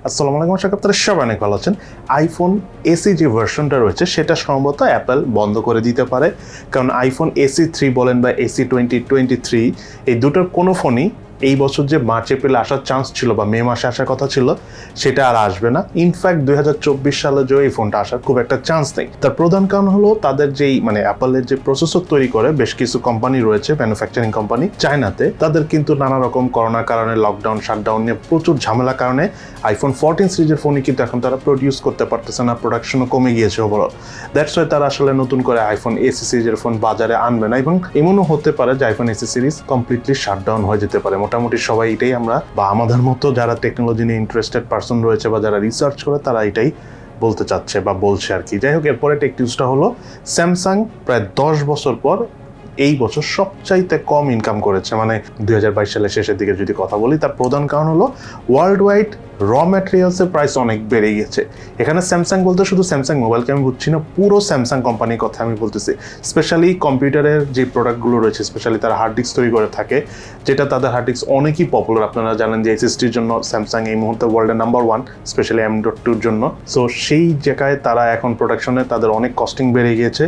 আসসালামু আলাইকুম, আশা করি আপনারা সবাই অনেক ভালো আছেন। আইফোন এসি যে ভার্সনটা রয়েছে সেটা সম্ভবত অ্যাপল বন্ধ করে দিতে পারে, কারণ আইফোন এসি 3 বলেন বা এসি 2023 এই দুটোর কোনো ফোনই এই বছর যে মার্চ এপ্রিলে আসার চান্স ছিল বা মে মাসে আসার কথা ছিল সেটা আর আসবে না। ইনফ্যাক্ট 2024 সালে যে এই ফোনটা আসার খুব একটা চান্স নেই। তার প্রধান কারণ হলো তাদের যেই অ্যাপলের যে প্রসেসর তৈরি করে বেশ কিছু কোম্পানি রয়েছে, ম্যানুফ্যাকচারিং কোম্পানি চায়নাতে, তাদের কিন্তু নানা রকম করোনার কারণে, লকডাউন শাটডাউন নিয়ে প্রচুর ঝামেলার কারণে আইফোন 14 সিরিজের ফোনই কিন্তু এখন তারা প্রডিউস করতে পারতেছে না, প্রোডাকশনও কমে গিয়েছে ওভারঅল। দ্যাটস ওয়াই তারা আসলে নতুন করে আইফোন এসি সিরিজের ফোন বাজারে আনবে না, এবং এমনও হতে পারে যে iPhone AC series completely shutdown হয়ে যেতে পারে। মোটামুটি সবাই এটাই আমরা বা আমাদের মতো যারা টেকনোলজি নিয়ে ইন্টারেস্টেড পার্সন রয়েছে বা যারা রিসার্চ করে তারা এটাই বলতে চাচ্ছে বা বলছে আর কি। যাই হোক, এরপরে টেক নিউজটা হলো স্যামসাং প্রায় 10 বছর পর এই বছর সবচাইতে কম ইনকাম করেছে, 2022 সালের শেষের দিকে যদি কথা বলি। তার প্রধান কারণ হলো ওয়ার্ল্ড ওয়াইড র ম্যাটেরিয়ালসের প্রাইস অনেক বেড়ে গেছে। এখানে স্যামসাং বলতে শুধু স্যামসাং মোবাইলকে আমি বুঝছি না, পুরো স্যামসাং কোম্পানির কথা আমি বলতেছি। স্পেশালি কম্পিউটারের যে প্রোডাক্টগুলো রয়েছে, স্পেশালি তারা হার্ড ডিস্ক তৈরি করে থাকে, যেটা তাদের হার্ড ডিস্ক অনেকই পপুলার। আপনারা জানেন যে এসএসডির জন্য স্যামসাং এই মুহূর্তে ওয়ার্ল্ডের নাম্বার 1, স্পেশালি M.2-র জন্য। সো সেই জায়গায় তারা এখন প্রোডাকশনে তাদের অনেক কস্টিং বেড়ে গিয়েছে।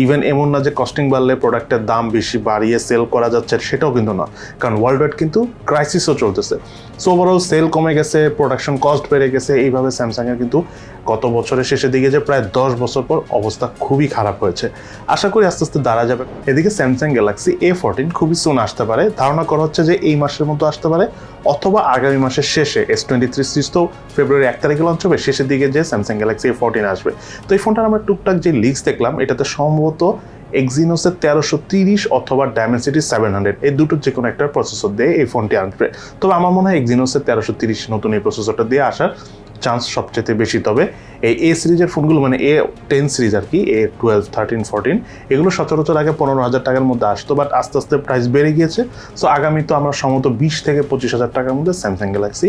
ইভেন এমন না যে কস্টিং বাড়লে প্রোডাক্টের দাম বেশি বাড়িয়ে সেল করা যাচ্ছে, সেটাও কিন্তু না, কারণ ওয়ার্ল্ড ওয়াইড কিন্তু ক্রাইসিসও চলতেছে। সো ওভারঅল সেল কমে গেছে, প্রোডাকশন কস্ট বেড়ে গেছে। এইভাবে স্যামসাংয়ের কিন্তু গত বছরের শেষের দিকে যে প্রায় 10 বছর পর অবস্থা খুবই খারাপ হয়েছে। আশা করি আস্তে আস্তে দাঁড়া যাবে। এদিকে স্যামসাং গ্যালাক্সি A14 খুবই সুন আসতে পারে, ধারণা করা হচ্ছে যে এই মাসের মতো আসতে পারে, অথবা আগামী মাসের শেষে। S23 সিরিজ তো ফেব্রুয়ারি 1 তারিখে লঞ্চ হবে, শেষের দিকে যে স্যামসাং গ্যালাক্সি A14 আসবে। তো এই ফোনটার আমরা টুকটাক যে লিক্স দেখলাম, এটাতে সম্ভবত এক্সিনোসের 1330 অথবা ডায়মেনসিটি 700 এই দুটোর যে কোনো একটা প্রসেসর দিয়ে এই ফোনটি আসবে। তবে আমার মনে হয় এক্সিনোসের 1330 নতুন এই প্রসেসরটা দিয়ে আসার চান্স সবচেয়ে বেশি। তবে এই এ সিরিজের ফোনগুলো A10 সিরিজ আর কি, A12, 13, 14 এগুলো সচরাচর আগে 15,000 টাকার মধ্যে আসতো, বাট আস্তে আস্তে প্রাইস বেড়ে গিয়েছে। সো আগামী তো আমরা সম্ভবত 20 থেকে 25,000 টাকার মধ্যে স্যামসাং গ্যালাক্সি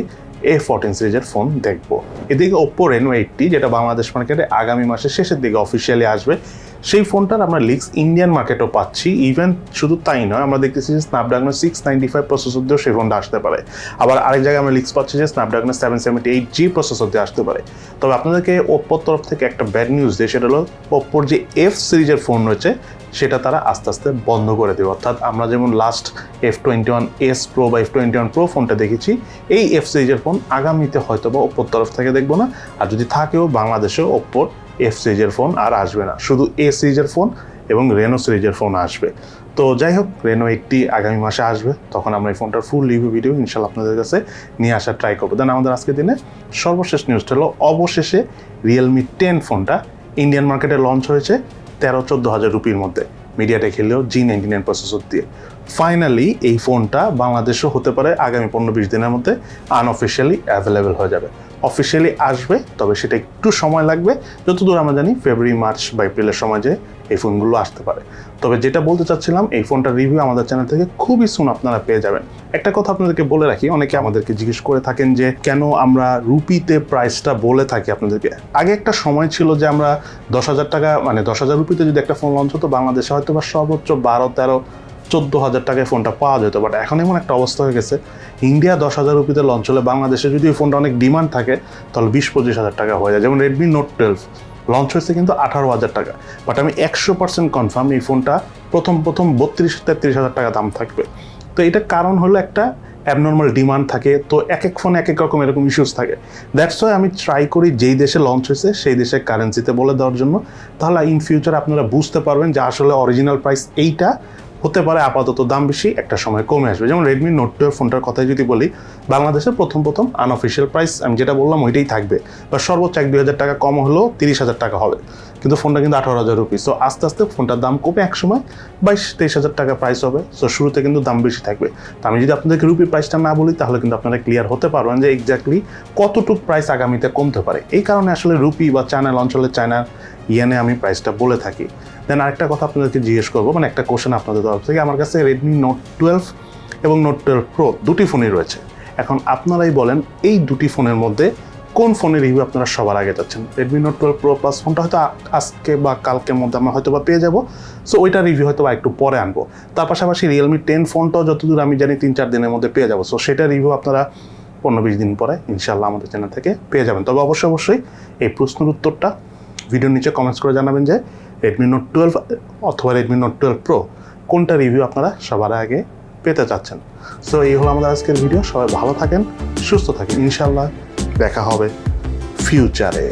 A14 সিরিজের ফোন দেখবো। এদিকে Oppo Reno 80, যেটা বাংলাদেশ মার্কেটে আগামী মাসের শেষের দিকে অফিসিয়ালি আসবে, সেই ফোনটার আমরা লিক্স ইন্ডিয়ান মার্কেটও পাচ্ছি। ইভেন শুধু তাই নয়, আমরা দেখতেছি যে স্ন্যাপড্রাগনের 695 প্রসেসর দিয়েও সেই ফোনটা আসতে পারে। আবার আরেক জায়গায় আমরা লিক্স পাচ্ছি যে স্ন্যাপড্রাগনের 778G প্রসেসর দিয়ে আসতে পারে। তবে আপনাদেরকে ওপ্পোর তরফ থেকে একটা ব্যাড নিউজ দিয়ে, সেটা হলো ওপ্পোর যে F সিরিজের ফোন রয়েছে সেটা তারা আস্তে আস্তে বন্ধ করে দেবে। অর্থাৎ আমরা যেমন লাস্ট F21s Pro বা F21 Pro ফোনটা দেখেছি, এই F সিরিজের ফোন আগামীতে হয়তো বা ওপ্পোর তরফ থেকে দেখবো না। আর যদি থাকেও, বাংলাদেশেও ওপ্পোর F সিরিজের ফোন আর আসবে না, শুধু A সিরিজের ফোন এবং রেনো সিরিজের ফোন আসবে। তো যাই হোক, Reno 80 আগামী মাসে আসবে, তখন আমরা এই ফোনটার ফুল রিভিউ ভিডিও ইনশাল্লাহ আপনাদের কাছে নিয়ে আসার ট্রাই করবো। দেন আমাদের আজকের দিনে সর্বশেষ নিউজটা হলো, অবশেষে Realme 10 ফোনটা ইন্ডিয়ান মার্কেটে লঞ্চ হয়েছে 13-14 হাজার রুপির মধ্যে, মিডিয়াটেক হেলিও G99 প্রসেসর দিয়ে। ফাইনালি এই ফোনটা বাংলাদেশও হতে পারে আগামী 15-20 দিনের মধ্যে আনঅফিসিয়ালি অ্যাভেলেবেল হয়ে যাবে। অফিসিয়ালি আসবে, তবে সেটা একটু সময় লাগবে। যতদূর আমরা জানি ফেব্রুয়ারি, মার্চ বা এপ্রিলের সময় যে এই ফোনগুলো আসতে পারে। তবে যেটা বলতে চাচ্ছিলাম, এই ফোনটার রিভিউ আমাদের চ্যানেল থেকে খুবই সুন আপনারা পেয়ে যাবেন। একটা কথা আপনাদেরকে বলে রাখি, অনেকে আমাদেরকে জিজ্ঞেস করে থাকেন যে কেন আমরা রুপিতে প্রাইসটা বলে থাকি আপনাদেরকে। আগে একটা সময় ছিল যে আমরা 10,000 টাকা 10,000 রুপিতে যদি একটা ফোন লঞ্চ হতো, বাংলাদেশে হয়তো বা সর্বোচ্চ 12-13-14,000 টাকায় ফোনটা পাওয়া যেত। বাট এখন এমন একটা অবস্থা হয়ে গেছে, ইন্ডিয়া 10,000 রুপিতে লঞ্চ হলে বাংলাদেশে যদি এই ফোনটা অনেক ডিমান্ড থাকে তাহলে 20-25 হাজার টাকা হয়ে যায়। যেমন Redmi Note 12 লঞ্চ হয়েছে কিন্তু 18,000 টাকা, বাট আমি 100% কনফার্ম এই ফোনটা প্রথম 32-33 হাজার টাকা দাম থাকবে। তো এটা কারণ হলো একটা অ্যাবনর্মাল ডিমান্ড থাকে, তো এক এক ফোনে এক এক রকম এরকম ইস্যুস থাকে। দ্যাটস ওয়াই আমি ট্রাই করি যেই দেশে লঞ্চ হয়েছে সেই দেশের কারেন্সিতে বলে দেওয়ার জন্য, তাহলে ইন ফিউচার আপনারা বুঝতে পারবেন যে আসলে অরিজিনাল প্রাইস এইটা হতে পারে, আপাতত দাম বেশি, একটা সময় কমে আসবে। যেমন Redmi Note 12 ফোনটার কথাই যদি বলি, বাংলাদেশে প্রথম আনঅফিসিয়াল প্রাইস আমি যেটা বললাম ওইটাই থাকবে, বা সর্বোচ্চ 1-2 হাজার টাকা কম হলেও 30,000 টাকা হবে, কিন্তু ফোনটা কিন্তু 18,000 রুপি। সো আস্তে আস্তে ফোনটার দাম কমে এক সময় 22-23 হাজার টাকা প্রাইস হবে। সো শুরুতে কিন্তু দাম বেশি থাকবে। তো আমি যদি আপনাদেরকে রুপি প্রাইসটা না বলি, তাহলে কিন্তু আপনারা ক্লিয়ার হতে পারবেন যে এক্স্যাক্টলি কতটুকু প্রাইস আগামীতে কমতে পারে। এই কারণে আসলে রুপি বা চায়না লঞ্চ হলে চায়নার ইয়েনে আমি প্রাইসটা বলে থাকি। দেন আরেকটা কথা আপনাদেরকে জিজ্ঞেস করবো, একটা কোশ্চেন আপনাদের তরফ থেকে। আমার কাছে Redmi Note 12 এবং Note 12 Pro দুটি ফোনই রয়েছে। এখন আপনারাই বলেন, এই দুটি ফোনের মধ্যে কোন ফোনের রিভিউ আপনারা সবার আগে চাচ্ছেন? Redmi Note 12 Pro Plus ফোনটা হয়তো আজকে বা কালকের মধ্যে আমরা হয়তো বা পেয়ে যাবো, সো ওইটা রিভিউ হয়তো বা একটু পরে আনবো। তার পাশাপাশি Realme 10 ফোনটাও যতদূর আমি জানি 3-4 দিনের মধ্যে পেয়ে যাবো, সো সেটা রিভিউ আপনারা 15-20 দিন পরে ইনশাআল্লাহ আমাদের চ্যানেল থেকে পেয়ে যাবেন। তবে অবশ্যই এই প্রশ্নের উত্তরটা ভিডিওর নিচে কমেন্টস করে জানাবেন যে Redmi Note 12 অথবা Redmi Note 12 Pro কোনটা রিভিউ আপনারা সবার আগে পেতে চাচ্ছেন। সো এই হলো আমাদের আজকের ভিডিও। সবাই ভালো থাকেন, সুস্থ থাকেন, ইনশাআল্লাহ দেখা হবে ফিউচারে।